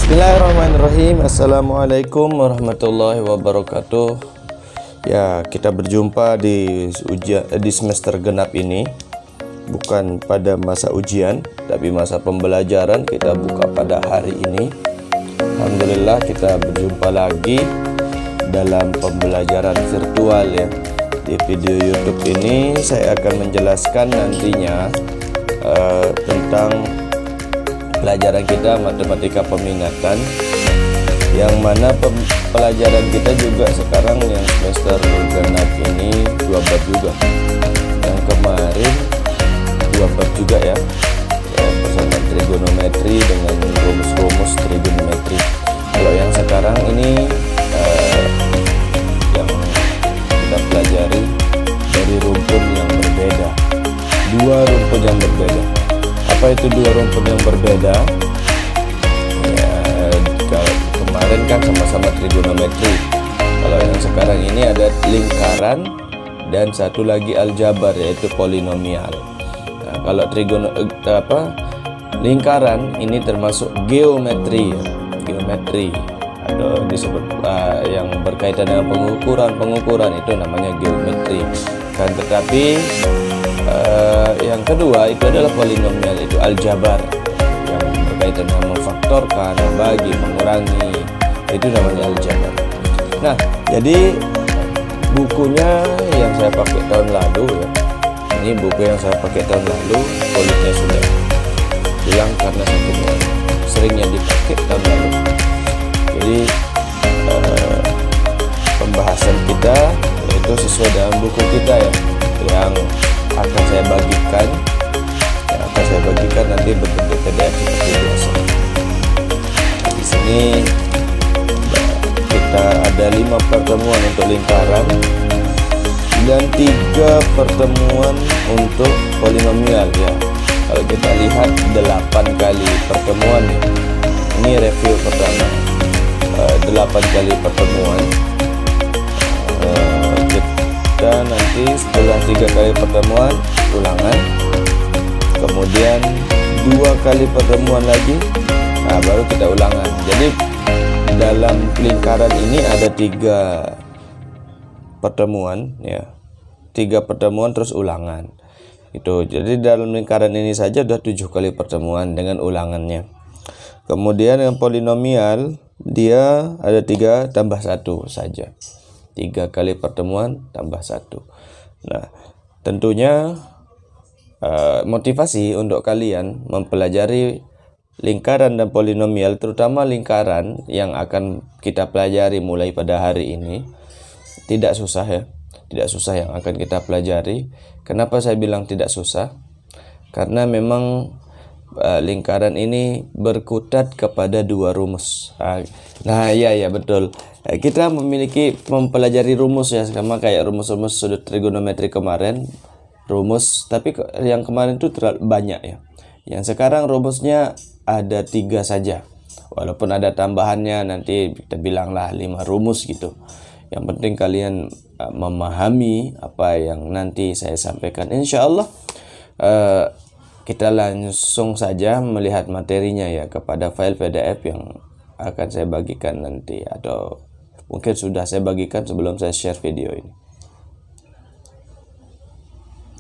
Bismillahirrahmanirrahim. Assalamualaikum warahmatullahi wabarakatuh. Ya, kita berjumpa di semester genap ini. Bukan pada masa ujian, tapi masa pembelajaran. Kita buka pada hari ini. Alhamdulillah kita berjumpa lagi dalam pembelajaran virtual ya. Di video YouTube ini saya akan menjelaskan nantinya tentang pelajaran kita matematika peminatan, yang mana pelajaran kita juga sekarang yang semester genap ini 2 bab juga. Yang kemarin 2 bab juga ya, bersama trigonometri dengan rumus-rumus trigonometri. Kalau yang sekarang ini yang kita pelajari dari rumpun yang berbeda, 2 rumpun yang berbeda. Apa itu 2 rumpun yang berbeda? Ya, kemarin kan sama-sama trigonometri. Kalau yang sekarang ini ada lingkaran dan satu lagi aljabar, yaitu polinomial. Nah, kalau lingkaran ini termasuk geometri ya. Geometri atau disebut yang berkaitan dengan pengukuran itu namanya geometri. Kan tetapi yang kedua itu adalah polinomial, itu aljabar, yang berkaitan dengan memfaktorkan, membagi, mengurangi, itu namanya aljabar. Nah, jadi bukunya yang saya pakai tahun lalu ya, ini buku yang saya pakai tahun lalu, kulitnya sudah hilang karena saking seringnya dipakai tahun lalu. Jadi pembahasan kita itu sesuai dengan buku kita ya, yang akan saya bagikan nanti berbentuk PDF seperti biasa. Di sini kita ada 5 pertemuan untuk lingkaran dan 3 pertemuan untuk polinomial ya. Kalau kita lihat 8 kali pertemuan ya. Ini review pertama, 8 kali pertemuan. Kita nanti setelah 3 kali pertemuan ulangan, kemudian 2 kali pertemuan lagi, nah baru kita ulangan. Jadi dalam lingkaran ini ada 3 pertemuan ya, 3 pertemuan terus ulangan itu. Jadi dalam lingkaran ini saja sudah 7 kali pertemuan dengan ulangannya. Kemudian yang polinomial dia ada 3 tambah 1 saja, 3 kali pertemuan tambah 1. Nah, tentunya motivasi untuk kalian mempelajari lingkaran dan polinomial, terutama lingkaran yang akan kita pelajari mulai pada hari ini, tidak susah ya. Tidak susah yang akan kita pelajari. Kenapa saya bilang tidak susah? Karena memang lingkaran ini berkutat kepada 2 rumus. Nah, iya betul. Kita mempelajari rumus ya, sama kayak rumus-rumus sudut trigonometri kemarin, rumus, tapi yang kemarin itu terlalu banyak ya. Yang sekarang rumusnya ada 3 saja, walaupun ada tambahannya, nanti kita bilanglah 5 rumus gitu. Yang penting kalian memahami apa yang nanti saya sampaikan. Insya Allah kita langsung saja melihat materinya ya, kepada file PDF yang akan saya bagikan nanti, atau mungkin sudah saya bagikan sebelum saya share video ini.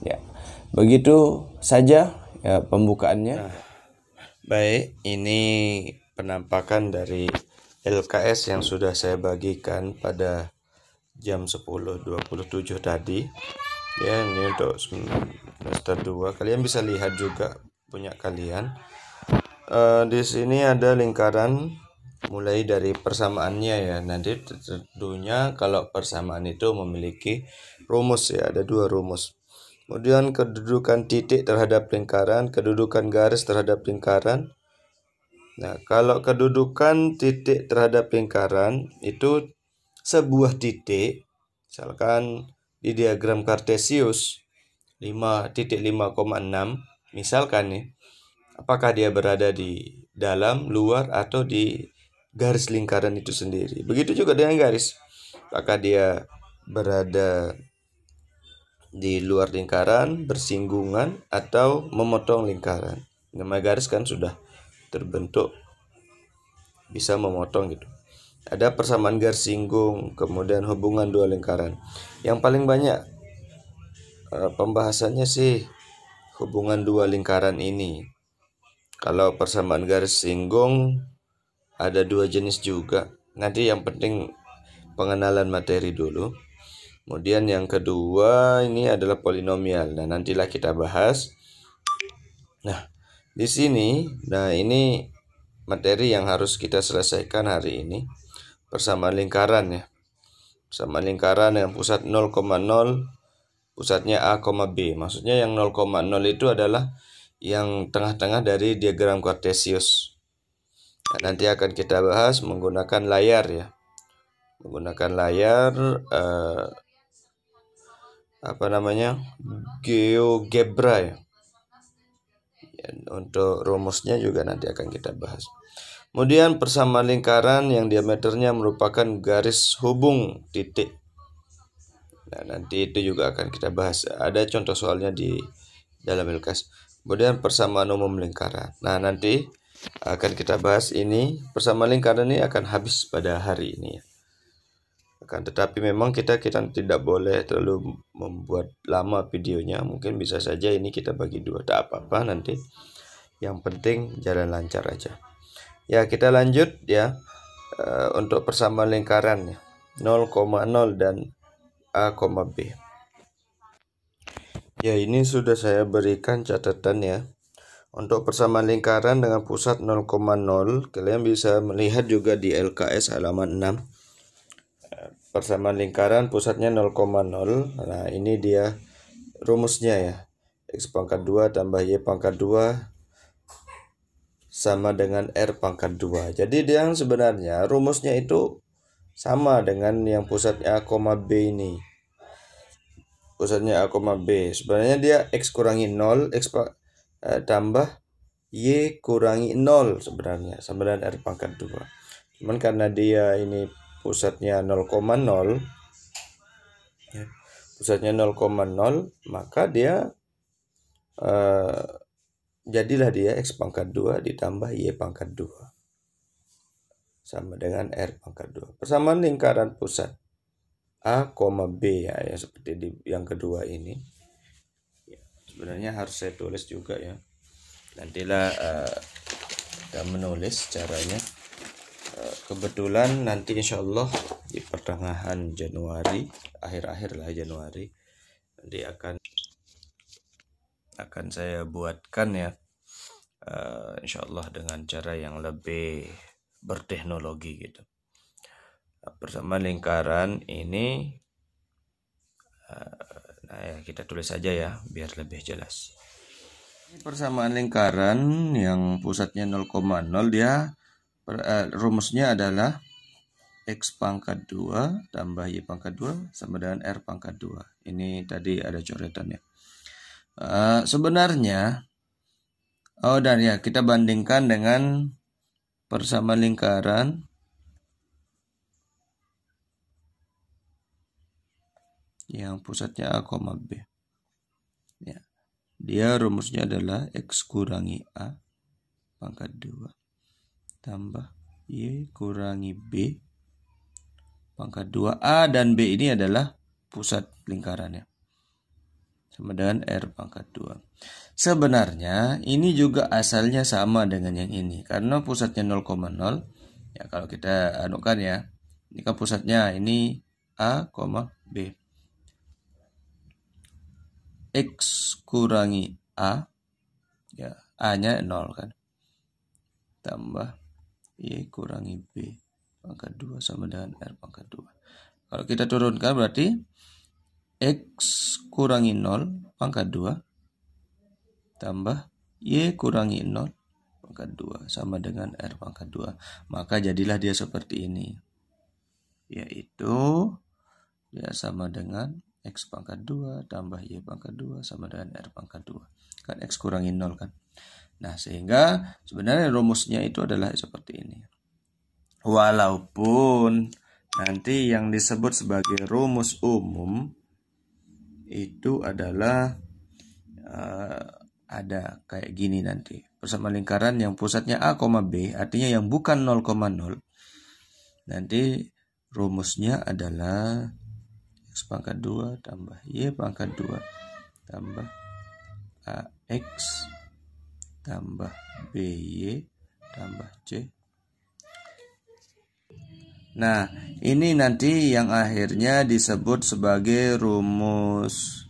Ya, begitu saja ya pembukaannya. Nah, baik, ini penampakan dari LKS yang sudah saya bagikan pada jam 10.27 tadi. Ya, ini untuk semester 2. Kalian bisa lihat juga punya kalian. Di sini ada lingkaran mulai dari persamaannya ya. Nanti tentunya kalau persamaan itu memiliki rumus ya, ada 2 rumus. Kemudian kedudukan titik terhadap lingkaran, kedudukan garis terhadap lingkaran. Nah, kalau kedudukan titik terhadap lingkaran itu sebuah titik, misalkan di diagram Kartesius 5.5,6 misalkan nih, apakah dia berada di dalam, luar, atau di garis lingkaran itu sendiri. Begitu juga dengan garis, apakah dia berada di luar lingkaran, bersinggungan, atau memotong lingkaran. Nama garis kan sudah terbentuk bisa memotong gitu. Ada persamaan garis singgung, kemudian hubungan dua lingkaran. Yang paling banyak pembahasannya sih hubungan dua lingkaran ini. Kalau persamaan garis singgung ada dua jenis juga. Nanti yang penting pengenalan materi dulu. Kemudian yang kedua ini adalah polinomial. Nah, nantilah kita bahas. Nah, di sini, ini materi yang harus kita selesaikan hari ini. Persamaan lingkaran ya. Persamaan lingkaran yang pusat 0,0, pusatnya A, B. Maksudnya yang 0,0 itu adalah yang tengah-tengah dari diagram Cartesius. Nah, nanti akan kita bahas menggunakan layar ya. Menggunakan layar GeoGebra ya. Untuk rumusnya juga nanti akan kita bahas. Kemudian persamaan lingkaran yang diameternya merupakan garis hubung titik. Nah, nanti itu juga akan kita bahas. Ada contoh soalnya di dalam LKS. Kemudian persamaan umum lingkaran. Nah, nanti akan kita bahas ini. Persamaan lingkaran ini akan habis pada hari ini ya. Tetapi memang kita tidak boleh terlalu membuat lama videonya. Mungkin bisa saja ini kita bagi dua, tak apa-apa nanti. Yang penting jalan lancar aja. Ya, kita lanjut ya. Untuk persamaan lingkaran 0,0 dan A, B. Ya, ini sudah saya berikan catatan ya. Untuk persamaan lingkaran dengan pusat 0,0, kalian bisa melihat juga di LKS halaman 6. Persamaan lingkaran pusatnya 0,0. Nah, ini dia rumusnya ya. X pangkat 2 tambah Y pangkat 2 sama dengan R pangkat 2. Jadi dia sebenarnya rumusnya itu sama dengan yang pusatnya A, B ini. Pusatnya A, B. Sebenarnya dia X kurangi 0, tambah Y kurangi 0 sebenarnya. Sama dengan R pangkat 2. Cuman karena dia ini pusatnya 0,0 ya, pusatnya 0,0, maka dia jadilah dia X pangkat 2 ditambah Y pangkat 2 sama dengan R pangkat 2. Persamaan lingkaran pusat A, B ya, seperti di yang kedua ini ya, sebenarnya harus saya tulis juga ya. Nantilah kita menulis caranya. Kebetulan nanti insya Allah di pertengahan Januari, akhir-akhir lah Januari, nanti akan saya buatkan ya, insya Allah dengan cara yang lebih berteknologi gitu. Persamaan lingkaran ini, ya kita tulis saja ya biar lebih jelas. Persamaan lingkaran yang pusatnya 0,0, dia rumusnya adalah X pangkat 2 tambah Y pangkat 2 sama dengan R pangkat 2. Ini tadi ada coretannya. Sebenarnya, dan ya kita bandingkan dengan persamaan lingkaran yang pusatnya A, B. Ya. Dia rumusnya adalah X kurangi A pangkat 2 tambah Y kurangi B pangkat 2. A dan B ini adalah pusat lingkarannya. Sama dengan R pangkat 2. Sebenarnya ini juga asalnya sama dengan yang ini. Karena pusatnya 0,0. Ya kalau kita anukan ya. Ini kan pusatnya ini A, B. X kurangi A. Ya, A-nya 0 kan. Tambah Y kurangi B pangkat 2 sama dengan R pangkat 2. Kalau kita turunkan berarti X kurangi 0 pangkat 2 tambah Y kurangi 0 pangkat 2 sama dengan R pangkat 2. Maka jadilah dia seperti ini. Yaitu dia sama dengan X pangkat 2 tambah Y pangkat 2 sama dengan R pangkat 2. Kan X kurangi 0 kan. Nah, sehingga sebenarnya rumusnya itu adalah seperti ini. Walaupun nanti yang disebut sebagai rumus umum itu adalah ada kayak gini nanti. persamaan lingkaran yang pusatnya A, B, artinya yang bukan 0,0. Nanti rumusnya adalah X pangkat 2 tambah Y pangkat 2 tambah AX tambah BY tambah C. Nah, ini nanti yang akhirnya disebut sebagai rumus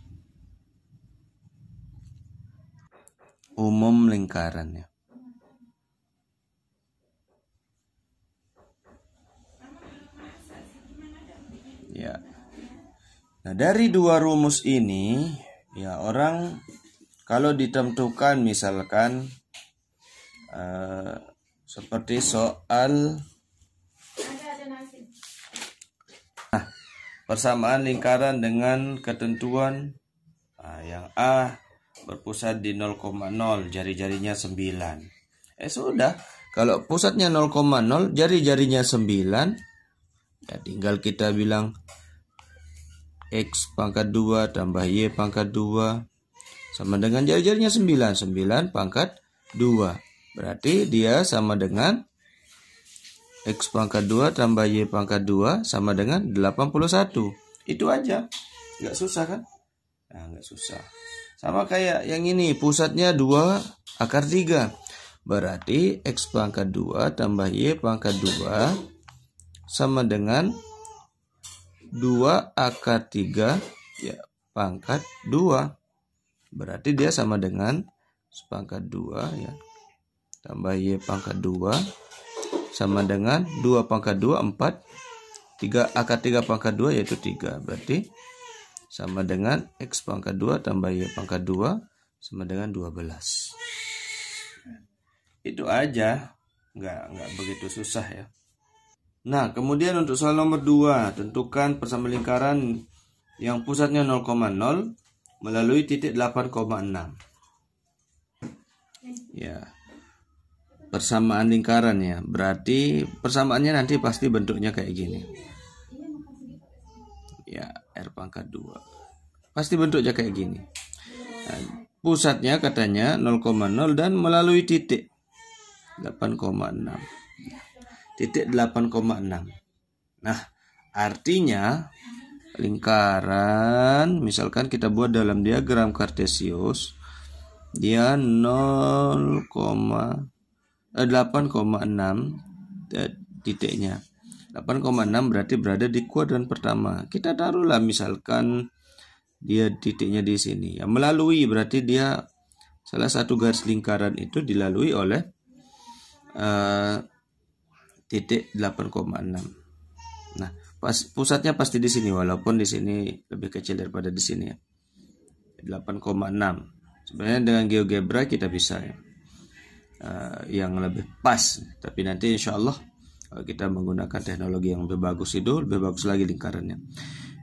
umum lingkarannya. Ya. Nah, dari dua rumus ini, ya orang kalau ditentukan misalkan seperti soal persamaan lingkaran dengan ketentuan yang A berpusat di 0,0, jari-jarinya 9. Sudah, kalau pusatnya 0,0, jari-jarinya 9, ya tinggal kita bilang X pangkat 2 tambah Y pangkat 2 sama dengan jari-jarinya 9. 9 pangkat 2. Berarti dia sama dengan X pangkat 2 tambah Y pangkat 2 sama dengan 81. Itu aja. Nggak susah kan? Nah, nggak susah. Sama kayak yang ini, pusatnya 2 akar 3. Berarti X pangkat 2 tambah Y pangkat 2 sama dengan 2 akar 3 ya pangkat 2. Berarti dia sama dengan pangkat 2 ya tambah Y pangkat 2 sama dengan 2 pangkat 2 4. 3 akar 3 pangkat 2 yaitu 3. Berarti sama dengan X pangkat 2 tambah Y pangkat 2 sama dengan 12. Itu aja, nggak begitu susah ya. Nah, kemudian untuk soal nomor 2, tentukan persamaan lingkaran yang pusatnya 0,0 melalui titik 8,6. Ya. Persamaan lingkaran ya. Berarti persamaannya nanti pasti bentuknya kayak gini. Ya, R pangkat 2. Pasti bentuknya kayak gini. Nah, pusatnya katanya 0,0 dan melalui titik 8,6. Titik 8,6. Nah, artinya lingkaran, misalkan kita buat dalam diagram kartesius, dia 8,6 titiknya. 8,6 berarti berada di kuadran pertama. Kita taruhlah misalkan dia titiknya di sini. Ya, melalui berarti dia salah satu garis lingkaran itu dilalui oleh titik 8,6. Nah, pusatnya pasti di sini walaupun di sini lebih kecil daripada di sini ya. 8,6. Sebenarnya dengan GeoGebra kita bisa ya. Yang lebih pas, tapi nanti insya Allah kita menggunakan teknologi yang lebih bagus itu, lebih bagus lagi lingkarannya.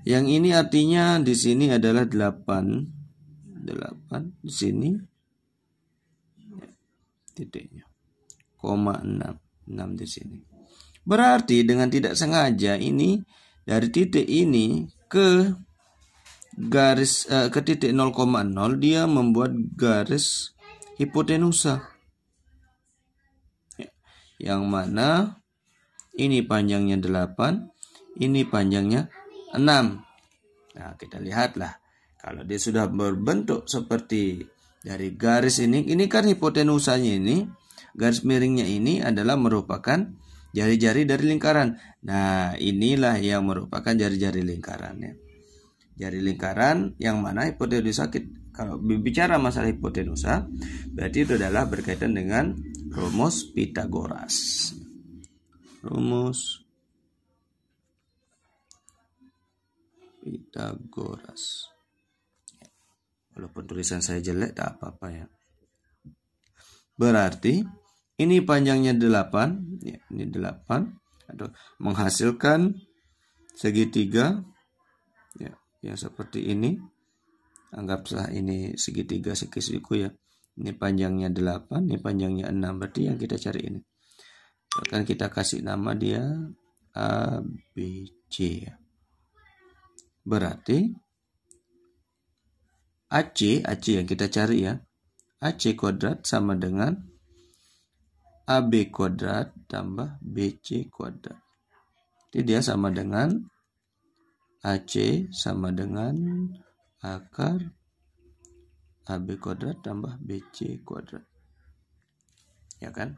Yang ini artinya di sini adalah 8 di sini ya, titiknya, 6 di sini. Berarti dengan tidak sengaja ini dari titik ini ke garis ke titik 0,0 dia membuat garis hipotenusa. Yang mana ini panjangnya 8, ini panjangnya 6. Nah, kita lihatlah kalau dia sudah berbentuk seperti dari garis ini kan hipotenusanya ini, garis miringnya ini adalah merupakan jari-jari dari lingkaran. Nah, inilah yang merupakan jari-jari lingkarannya. Jari lingkaran yang mana hipotenusa, kalau bicara masalah hipotenusa, berarti itu adalah berkaitan dengan rumus Pitagoras. Rumus Pitagoras. Walaupun tulisan saya jelek, tak apa-apa ya. Berarti ini panjangnya 8, ya, ini 8, atau menghasilkan segitiga ya, yang seperti ini. Anggaplah ini segitiga sekisiku ya. Ini panjangnya 8, ini panjangnya 6. Berarti yang kita cari ini. Akan kita kasih nama dia A, B, C. Berarti AC yang kita cari ya. AC kuadrat sama dengan AB kuadrat tambah BC kuadrat. Jadi dia sama dengan AC sama dengan akar AB kuadrat tambah BC kuadrat. Ya kan?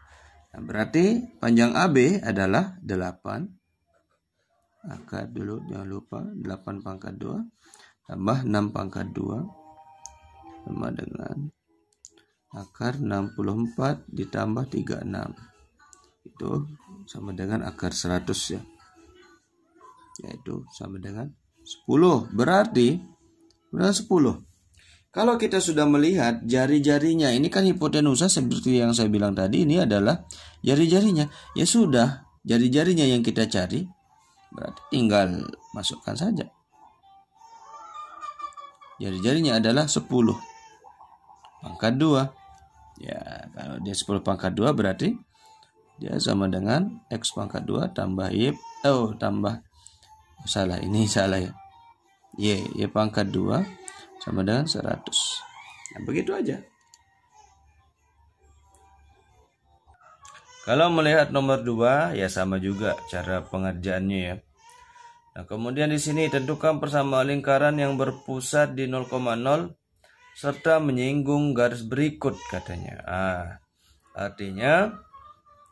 Nah, berarti panjang AB adalah 8. Akar dulu, jangan lupa. 8 pangkat 2 tambah 6 pangkat 2 sama dengan akar 64 ditambah 36. Itu sama dengan akar 100 ya. Yaitu sama dengan 10. Berarti 10. Kalau kita sudah melihat jari-jarinya, ini kan hipotenusa seperti yang saya bilang tadi, ini adalah jari-jarinya. Ya sudah, jari-jarinya yang kita cari, berarti tinggal masukkan saja. Jari-jarinya adalah 10 pangkat 2. Ya, kalau dia 10 pangkat 2 berarti dia sama dengan X pangkat 2 tambah Y. Salah ya. Y pangkat 2 sama dengan 100. Nah, begitu aja. Kalau melihat nomor 2 ya sama juga cara pengerjaannya ya. Nah, kemudian di sini tentukan persamaan lingkaran yang berpusat di 0,0 serta menyinggung garis berikut katanya. Artinya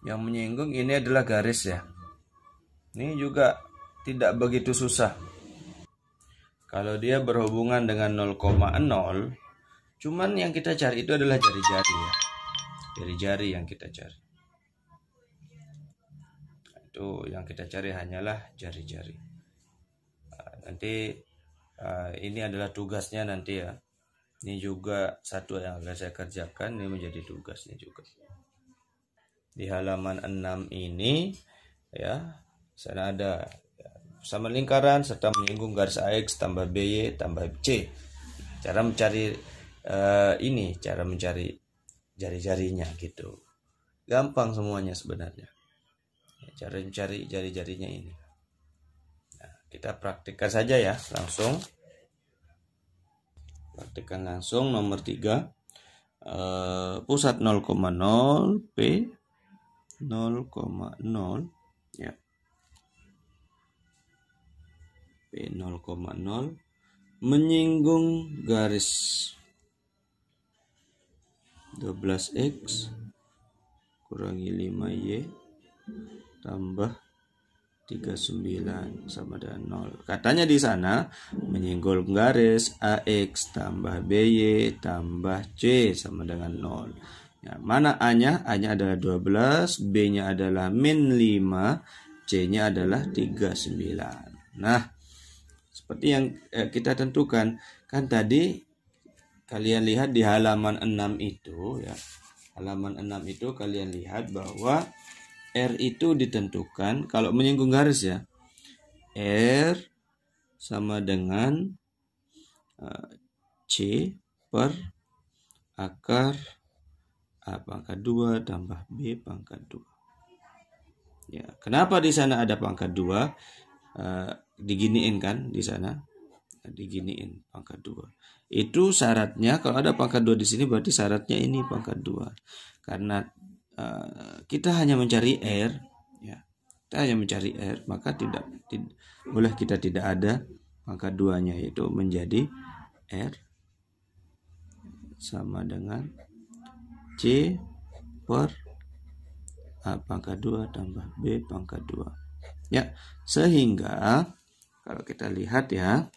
yang menyinggung ini adalah garis ya. Ini juga tidak begitu susah. Kalau dia berhubungan dengan 0,0, cuman yang kita cari itu adalah jari-jari ya. Jari-jari yang kita cari. Itu yang kita cari hanyalah jari-jari. Nanti ini adalah tugasnya nanti ya. Ini juga satu yang akan saya kerjakan, ini menjadi tugasnya juga. Di halaman 6 ini ya, sana ada sama lingkaran serta menyinggung garis AX tambah BY tambah C. Cara mencari cara mencari jari-jarinya gitu. Gampang semuanya sebenarnya. Cara mencari jari-jarinya ini. Nah, kita praktikkan saja ya, langsung. Praktikkan langsung nomor 3. Pusat 0,0 P 0,0 ya. P 0,0 menyinggung garis 12X kurangi 5Y tambah 39 sama dengan 0. Katanya di sana menyinggung garis AX tambah BY tambah C sama dengan 0. Ya, mana A-nya? A-nya adalah 12, B-nya adalah min 5, C-nya adalah 39. Nah, seperti yang kita tentukan, kan tadi kalian lihat di halaman 6 itu ya. Halaman 6 itu kalian lihat bahwa R itu ditentukan kalau menyinggung garis ya. R sama dengan C per akar A pangkat 2 tambah B pangkat 2. Ya, kenapa di sana ada pangkat 2? Diginiin kan di sana, diginiin pangkat 2. Itu syaratnya kalau ada pangkat 2 di sini berarti syaratnya ini pangkat 2. Karena kita hanya mencari R ya. Kita hanya mencari R, maka tidak boleh kita tidak ada pangkat 2-nya, yaitu menjadi R sama dengan C per A pangkat 2 tambah B pangkat 2. Ya, sehingga kalau kita lihat ya,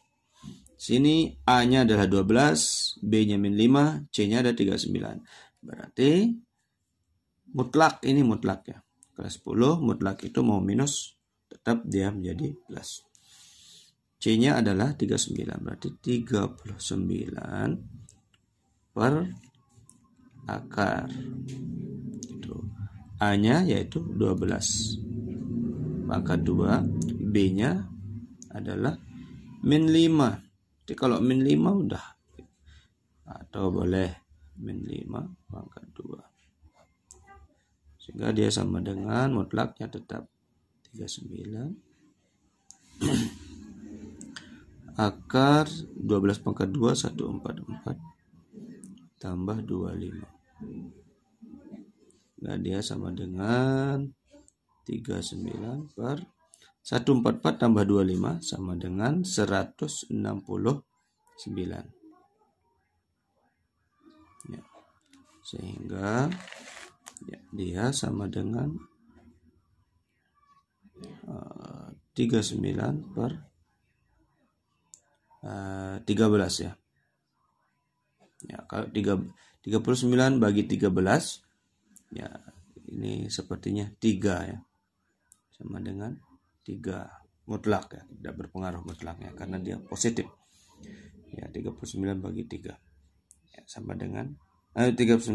sini A-nya adalah 12, B-nya min 5, C-nya ada 39. Berarti mutlak, ini mutlak ya. Kelas 10 mutlak itu mau minus tetap dia menjadi plus. C-nya adalah 39, berarti 39 per akar. Itu. A-nya yaitu 12 pangkat 2, B-nya adalah min 5. Jadi kalau min 5 udah, atau boleh min 5 pangkat 2. Sehingga dia sama dengan mutlaknya tetap 39 akar 12 pangkat 2 144 tambah 25. Nah, dia sama dengan 39 per 144 tambah 25 sama dengan 169. Ya. Sehingga ya, dia sama dengan 39 per 13 ya. Ya, kalau 39 bagi 13 ya, ini sepertinya 3 ya. Sama dengan 3 mutlak ya, tidak berpengaruh mutlaknya karena dia positif. Ya, 39 bagi 3. Ya, sama dengan 13.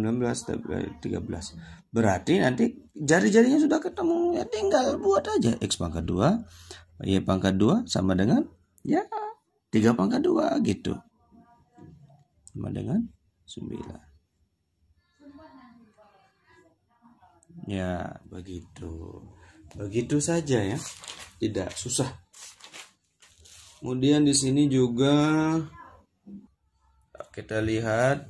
Berarti nanti jari-jarinya sudah ketemu, ya tinggal buat aja X pangkat 2 Y pangkat 2 sama dengan ya 3 pangkat 2 gitu. Sama dengan 9. Ya, begitu. Begitu saja ya. Tidak susah. Kemudian di sini juga kita lihat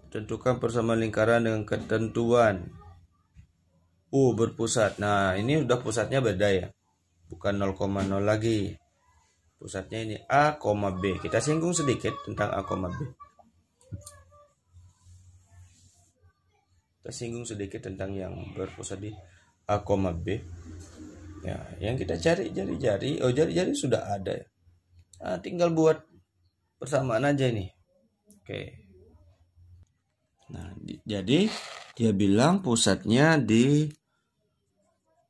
tentukan persamaan lingkaran dengan ketentuan U berpusat. Nah, ini udah pusatnya beda ya. Bukan 0,0 lagi. Pusatnya ini A, B. Kita singgung sedikit tentang A, B. Kita singgung sedikit tentang yang berpusat di A, B. Ya, yang kita cari jari-jari. Oh, jari-jari sudah ada ya. Nah, tinggal buat persamaan aja nih. Oke. Nah, jadi dia bilang pusatnya di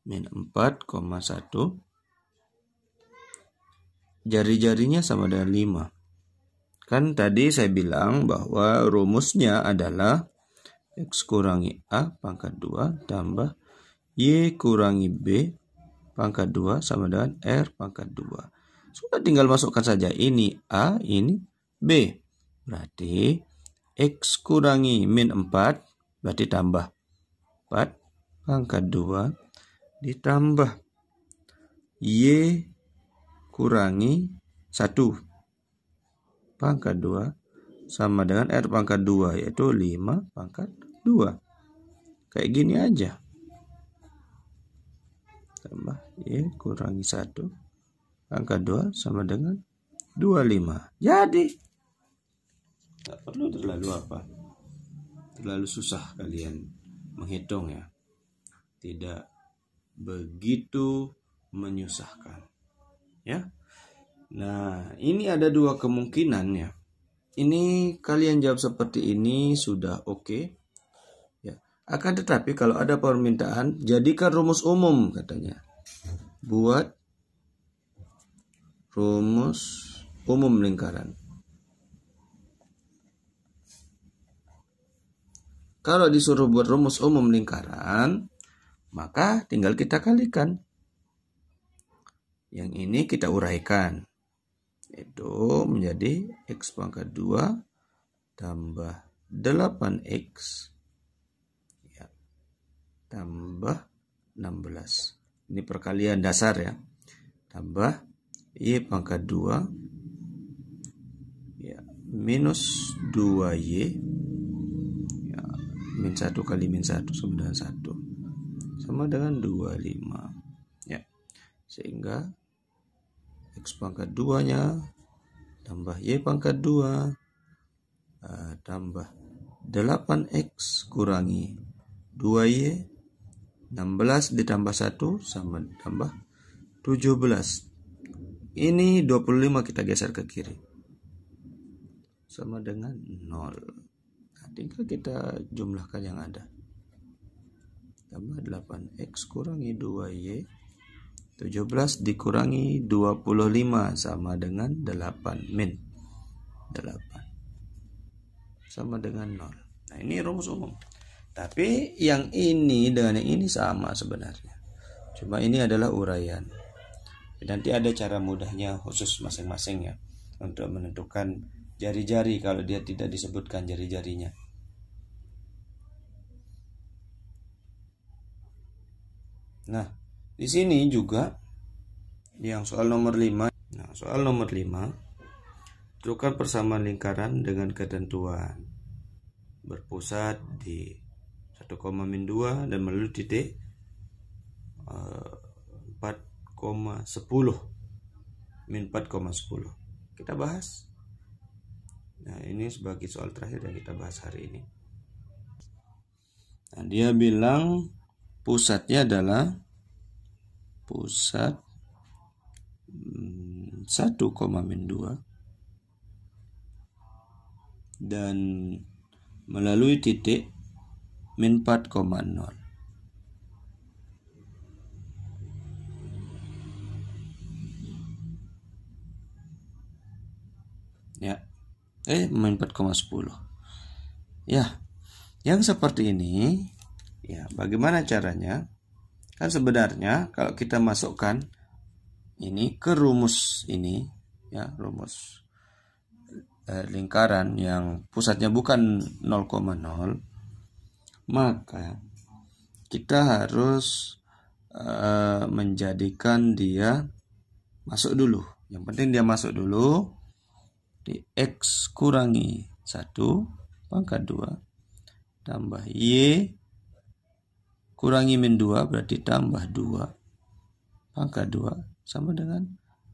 min 4,1. Jari-jarinya sama dengan 5. Kan tadi saya bilang bahwa rumusnya adalah X kurangi A pangkat 2 tambah Y kurangi B pangkat 2 sama dengan R pangkat 2. Sudah tinggal masukkan saja ini A, ini B. Berarti X kurangi min 4 berarti tambah 4 pangkat 2 ditambah Y kurangi 1 pangkat 2 sama dengan R pangkat 2 yaitu 5 pangkat 2. Kayak gini aja. Tambah Y kurangi 1 pangkat 2 sama dengan 25. Jadi tak perlu terlalu susah kalian menghitung ya. Tidak begitu menyusahkan ya. Nah, ini ada 2 kemungkinan ya. Ini kalian jawab seperti ini sudah oke. Ya. Akan tetapi kalau ada permintaan, jadikan rumus umum katanya. Buat rumus umum lingkaran. Kalau disuruh buat rumus umum lingkaran, maka tinggal kita kalikan. Yang ini kita uraikan. Itu menjadi X pangkat 2 tambah 8X ya, tambah 16. Ini perkalian dasar ya. Tambah Y pangkat 2 ya, minus 2Y ya, min 1 kali min 1 sama dengan 1 sama dengan 25 ya. Sehingga X pangkat 2 nya tambah Y pangkat 2 tambah 8X kurangi 2Y 16 ditambah 1 sama tambah 17. Ini 25 kita geser ke kiri sama dengan 0. Nah, tinggal kita jumlahkan yang ada. Tambah 8X kurangi 2Y 17 dikurangi 25 sama dengan 8 min 8 sama dengan 0. Nah, ini rumus umum. Tapi yang ini dengan yang ini sama sebenarnya. Cuma ini adalah uraian. Nanti ada cara mudahnya khusus masing-masing ya untuk menentukan jari-jari kalau dia tidak disebutkan jari-jarinya. Nah, di sini juga yang soal nomor 5. Nah, soal nomor 5, tentukan persamaan lingkaran dengan ketentuan berpusat di 1,-2 dan melalui titik 4,10 min 4,10 kita bahas. Nah, ini sebagai soal terakhir yang kita bahas hari ini. Nah, dia bilang pusatnya adalah pusat 1,-2 dan melalui titik min 4,0. Ya, min 4,10. Ya, yang seperti ini, ya bagaimana caranya? Kan sebenarnya kalau kita masukkan ini ke rumus ini, ya rumus lingkaran yang pusatnya bukan 0,0, maka kita harus menjadikan dia masuk dulu. Yang penting dia masuk dulu di X kurangi 1 pangkat 2 tambah Y kurangi min 2 berarti tambah 2 pangkat 2 sama dengan,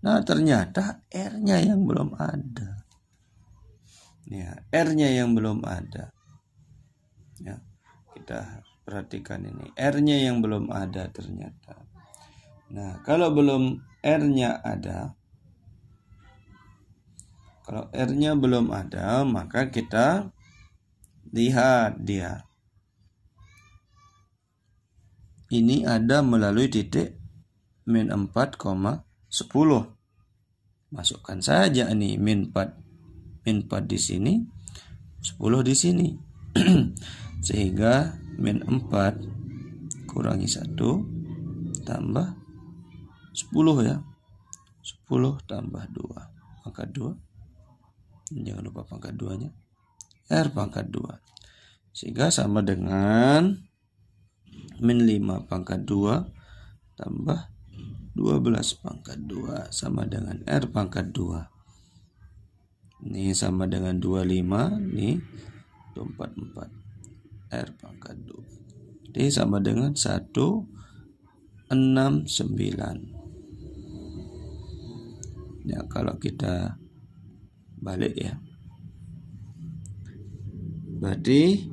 nah ternyata R-nya yang belum ada. Ya, R-nya yang belum ada. Ya, kita perhatikan ini. R-nya yang belum ada ternyata. Nah, kalau belum R-nya ada, kalau R-nya belum ada, maka kita lihat dia. Ini ada melalui titik min 4,10. Masukkan saja nih min 4 di sini, 10 di sini. Sehingga min 4 kurangi 1 tambah 10 ya. 10 tambah 2 pangkat 2. Jangan lupa pangkat 2-nya. R pangkat 2. Sehingga sama dengan min 5 pangkat 2 tambah 12 pangkat 2 sama dengan R pangkat 2. Ini sama dengan 25. Ini 24. R pangkat 2. Ini sama dengan 169. Ya, kalau kita balik ya, berarti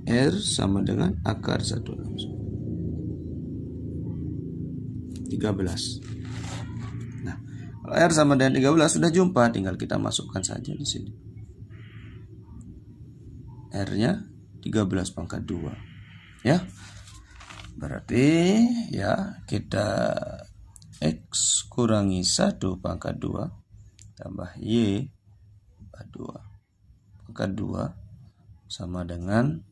R sama dengan akar 169. 13. Nah, kalau R sama dengan 13 sudah jumpa, tinggal kita masukkan saja di sini. R-nya 13 pangkat 2. Ya. Berarti ya kita X kurangi 1 pangkat 2 tambah Y 2 pangkat 2 sama dengan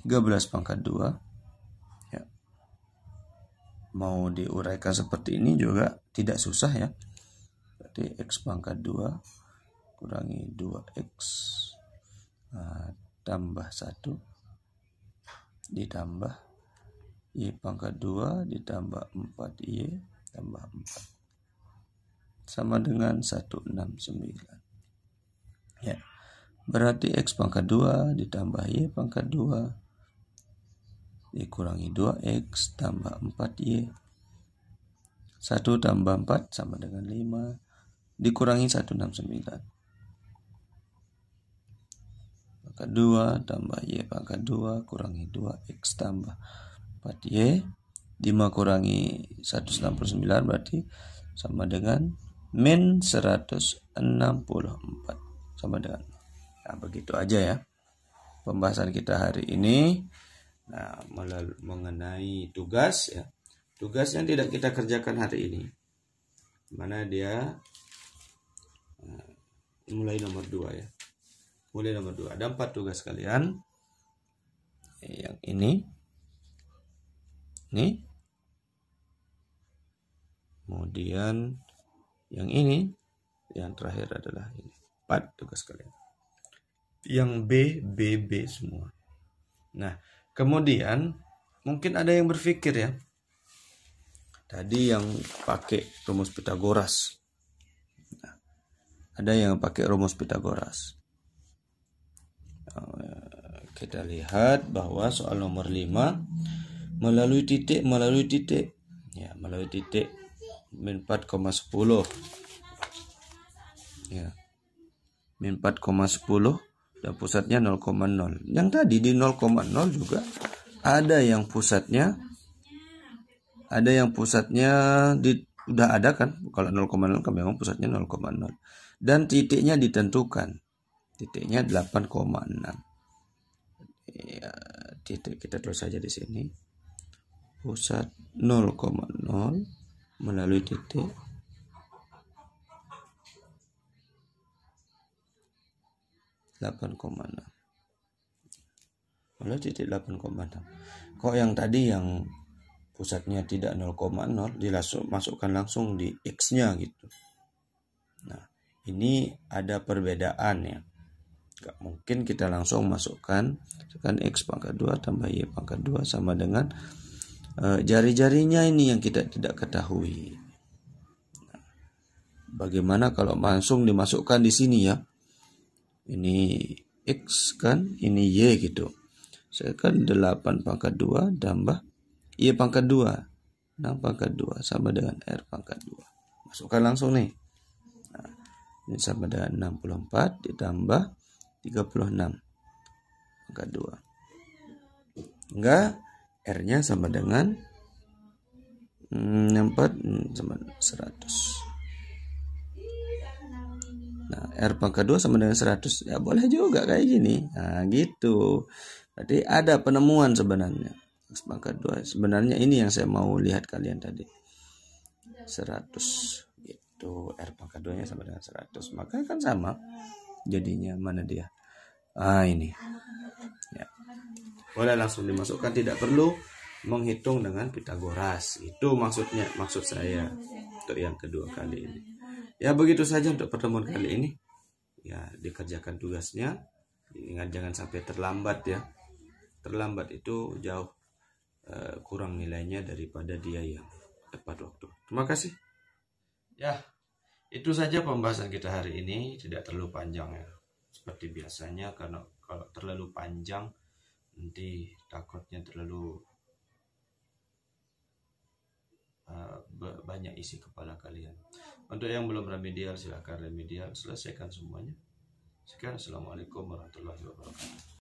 13 pangkat 2. Ya. Mau diuraikan seperti ini juga tidak susah ya. Berarti X pangkat 2 kurangi 2X tambah 1 ditambah Y pangkat 2 ditambah 4Y tambah 4 sama dengan 169. Ya. Berarti X pangkat 2 ditambah Y pangkat 2 dikurangi 2X tambah 4Y. 1 tambah 4 sama dengan 5 dikurangi 169. Pangkat 2 tambah Y pangkat 2 kurangi 2X tambah 4Y. 5 kurangi 169 berarti sama dengan min 164 sama dengan. Nah, begitu aja ya pembahasan kita hari ini. Nah, mengenai tugas ya. Tugas yang tidak kita kerjakan hari ini. Mana dia mulai nomor 2 ya. Mulai nomor 2. Ada 4 tugas kalian. Yang ini. Kemudian yang ini, yang terakhir adalah ini. 4 tugas kalian. Yang B semua. Nah, kemudian mungkin ada yang berpikir ya. Tadi yang pakai rumus Pitagoras. Nah, ada yang pakai rumus Pitagoras. Kita lihat bahwa soal nomor 5 melalui titik ya, melalui titik min 4,10 ya, min 4,10 dan pusatnya 0,0. Yang tadi di 0,0 juga ada yang pusatnya udah ada kan, kalau 0,0 kan memang pusatnya 0,0 dan titiknya ditentukan, titiknya 8,6 ya. Titik kita tulis saja di sini, pusat 0,0 melalui titik 8,6 melalui titik 8,6. Kok yang tadi yang pusatnya tidak 0,0 masukkan langsung di X-nya gitu. Nah, ini ada perbedaan ya. Gak mungkin kita langsung masukkan X pangkat 2 tambah Y pangkat 2 sama dengan jari-jarinya ini yang kita tidak ketahui. Nah, bagaimana kalau langsung dimasukkan di sini ya? Ini X kan, ini Y gitu. Saya kan 8 pangkat 2 tambah Y pangkat 2. 6 pangkat 2 sama dengan R pangkat 2. Masukkan langsung nih. Nah, ini sama dengan 64 ditambah 36 pangkat 2. Enggak, R-nya sama dengan 64 sama 100. Nah, R pangkat 2 sama dengan 100. Ya boleh juga kayak gini. Nah, gitu. Berarti ada penemuan sebenarnya. X pangkat 2. Sebenarnya ini yang saya mau lihat kalian tadi. 100. Gitu. R pangkat 2-nya sama dengan 100. Maka kan sama. Jadinya mana dia? Ini. Ya. Boleh langsung dimasukkan, tidak perlu menghitung dengan Pitagoras. Itu maksud saya untuk yang kedua kali ini. Ya begitu saja untuk pertemuan kali ini. Ya, dikerjakan tugasnya. Ingat jangan sampai terlambat ya. Terlambat itu jauh kurang nilainya daripada dia yang tepat waktu. Terima kasih. Ya, itu saja pembahasan kita hari ini. Tidak terlalu panjang ya. Seperti biasanya, karena kalau terlalu panjang nanti takutnya terlalu banyak isi kepala kalian. Untuk yang belum remedial, silakan remedial, selesaikan semuanya. Sekian, assalamualaikum warahmatullahi wabarakatuh.